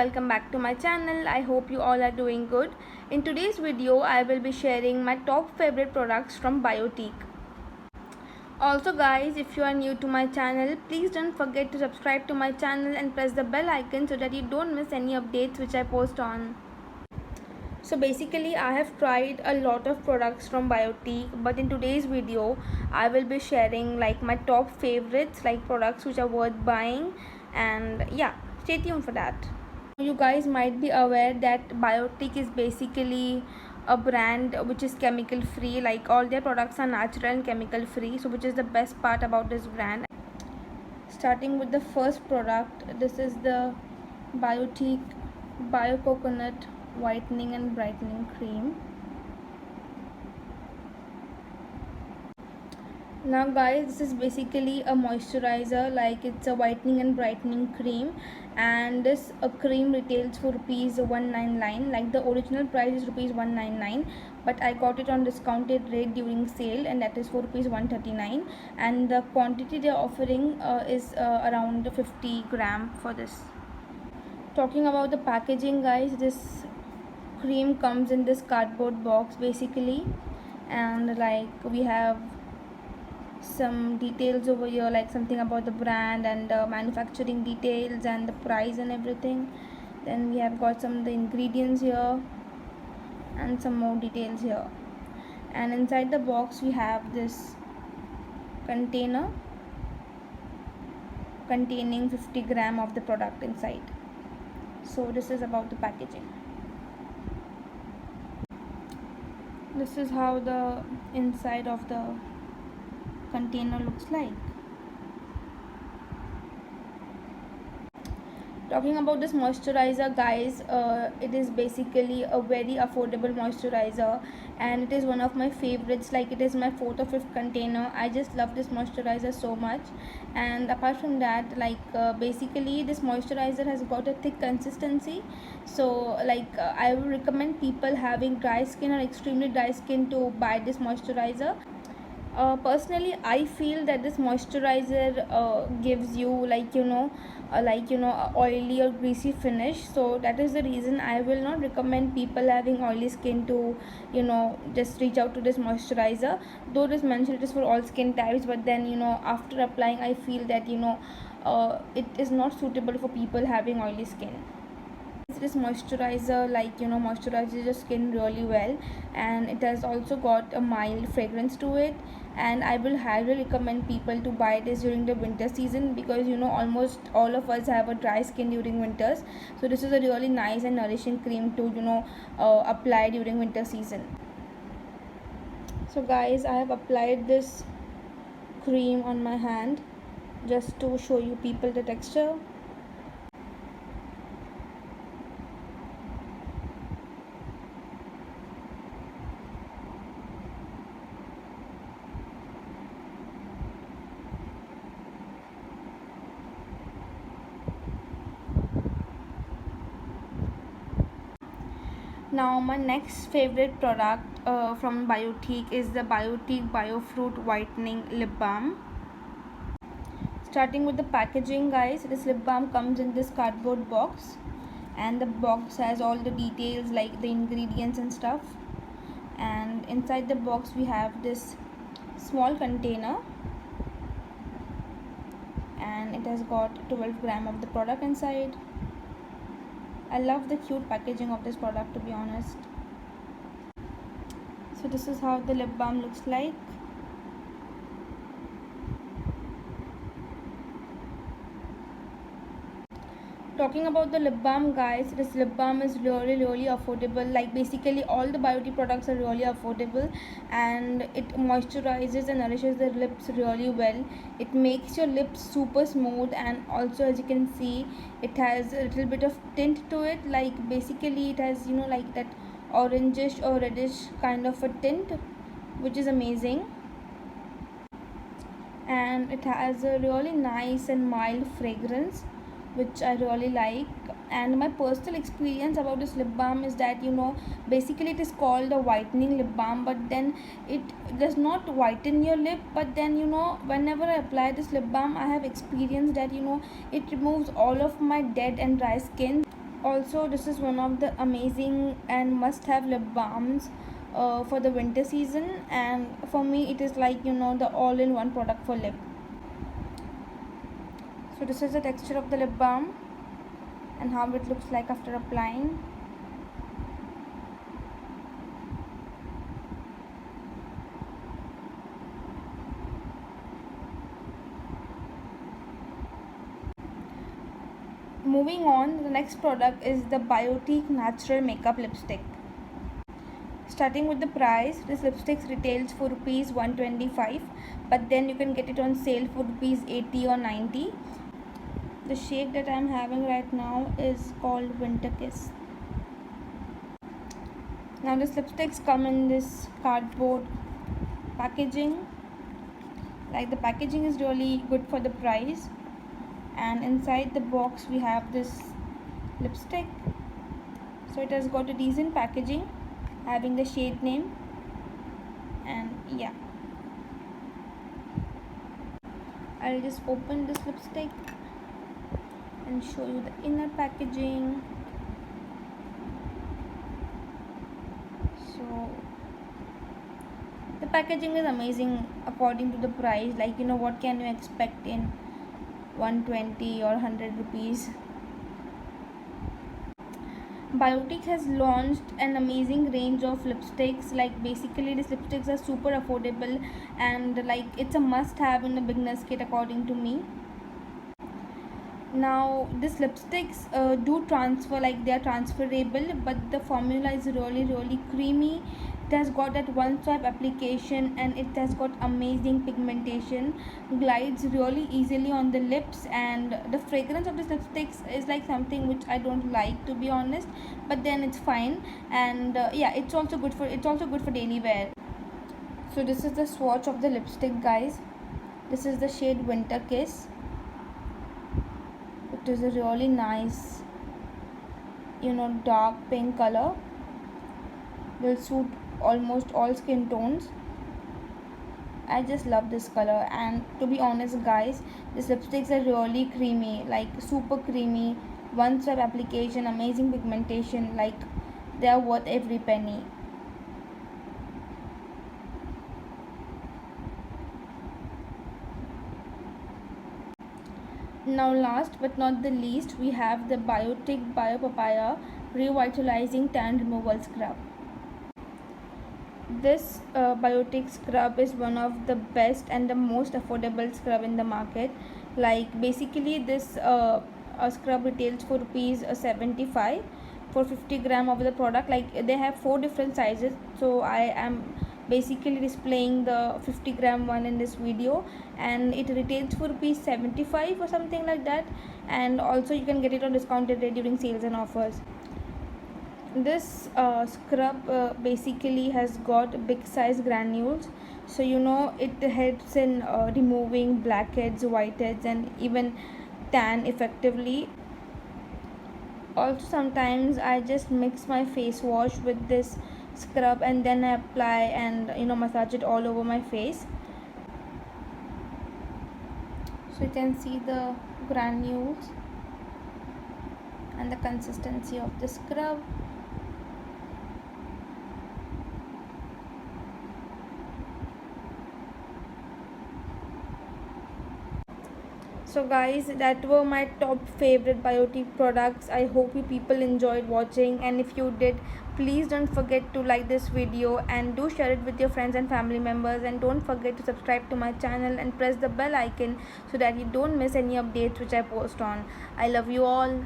welcome back to my channel. I hope you all are doing good. In today's video, I will be sharing my top favorite products from Biotique. Also guys, if you are new to my channel, please don't forget to subscribe to my channel and press the bell icon so that you don't miss any updates which I post on. So basically I have tried a lot of products from Biotique, but in today's video I will be sharing like my top favorites, like products which are worth buying, and yeah, stay tuned for that. You guys might be aware that Biotique is basically a brand which is chemical free. Like all their products are natural and chemical free, so which is the best part about this brand. Starting with the first product, this is the Biotique Bio Coconut Whitening and Brightening Cream. Now guys, this is basically a moisturizer, like it's a whitening and brightening cream, and this cream retails for rupees 199. like the original price is rupees 199, but I got it on discounted rate during sale, and that is for rupees 139, and the quantity they are offering is around 50 gram for this. Talking about the packaging guys, this cream comes in this cardboard box basically, and like we have some details over here, like something about the brand and manufacturing details and the price and everything. Then we have got some of the ingredients here and some more details here, and inside the box we have this container containing 50 gram of the product inside. So this is about the packaging. This is how the inside of the container looks like. Talking about this moisturizer guys, it is basically a very affordable moisturizer, and it is one of my favorites. Like it is my 4th or 5th container. I just love this moisturizer so much. And apart from that, like basically this moisturizer has got a thick consistency, so like I would recommend people having dry skin or extremely dry skin to buy this moisturizer. Personally I feel that this moisturizer gives you like a oily or greasy finish, so that is the reason I will not recommend people having oily skin to just reach out to this moisturizer. Though it is mentioned it is for all skin types, but then after applying I feel that it is not suitable for people having oily skin. This moisturizer moisturizes your skin really well, and it has also got a mild fragrance to it, and I will highly recommend people to buy this during the winter season, because almost all of us have a dry skin during winters, so this is a really nice and nourishing cream to apply during winter season. So guys, I have applied this cream on my hand just to show you people the texture. Now my next favorite product from Biotique is the Biotique Biofruit Whitening Lip Balm. Starting with the packaging guys, this lip balm comes in this cardboard box, and the box has all the details like the ingredients and stuff, and inside the box we have this small container, and it has got 12 gram of the product inside. I love the cute packaging of this product, to be honest. So this is how the lip balm looks like. Talking about the lip balm guys, this lip balm is really affordable. Like basically all the Biotique products are really affordable, and it moisturizes and nourishes the lips really well. It makes your lips super smooth, and also as you can see it has a little bit of tint to it. Like basically it has like that orangish or reddish kind of a tint, which is amazing, and it has a really nice and mild fragrance, which I really like. And my personal experience about this lip balm is that basically it is called a whitening lip balm, but then it does not whiten your lip, but then whenever I apply this lip balm I have experienced that it removes all of my dead and dry skin. Also, this is one of the amazing and must have lip balms for the winter season, and for me it is like, you know, the all in one product for lip. So this is the texture of the lip balm and how it looks like after applying. Moving on, the next product is the Biotique Natural Makeup Lipstick. Starting with the price, this lipstick retails for rupees 125, but then you can get it on sale for rupees 80 or 90. The shade that I am having right now is called Winter Kiss. Now this lipsticks come in this cardboard packaging. Like, the packaging is really good for the price, and inside the box we have this lipstick. So it has got a decent packaging having the shade name, and yeah, I'll just open this lipstick and show you the inner packaging. So the packaging is amazing according to the price. Like, you know, what can you expect in 120 or 100 rupees? Biotique has launched an amazing range of lipsticks. Like, basically these lipsticks are super affordable, and like it's a must have in a beginner's kit according to me. Now these lipsticks do transfer, like they are transferable, but the formula is really creamy. It has got that one swipe application, and it has got amazing pigmentation, glides really easily on the lips, and the fragrance of this lipsticks is like something which I don't like, to be honest, but then it's fine. And yeah, it's also good for daily wear. So this is the swatch of the lipstick, guys. This is the shade Winter Kiss. It is a really nice, you know, dark pink color. Will suit almost all skin tones. I just love this color, and to be honest guys, these lipsticks are really creamy, like super creamy. One swipe application, amazing pigmentation, like they are worth every penny. Now last but not the least, we have the Biotique Bio Papaya Revitalizing Tan Removal Scrub. This Biotique scrub is one of the best and the most affordable scrub in the market. Like, basically this scrub retails for rupees 75 for 50 gram of the product. Like, they have 4 different sizes, so I am basically displaying the 50-gram one in this video, and it retails for rupees 75 or something like that, and also you can get it on discounted rate during sales and offers. This scrub basically has got big size granules, so you know it helps in removing blackheads, whiteheads, and even tan effectively. Also, sometimes I just mix my face wash with this scrub, and then I apply and, you know, massage it all over my face. So you can see the granules and the consistency of the scrub. So guys, that were my top favorite Biotique products. I hope you people enjoyed watching, and if you did, please don't forget to like this video and do share it with your friends and family members, and don't forget to subscribe to my channel and press the bell icon so that you don't miss any updates which I post on. I love you all.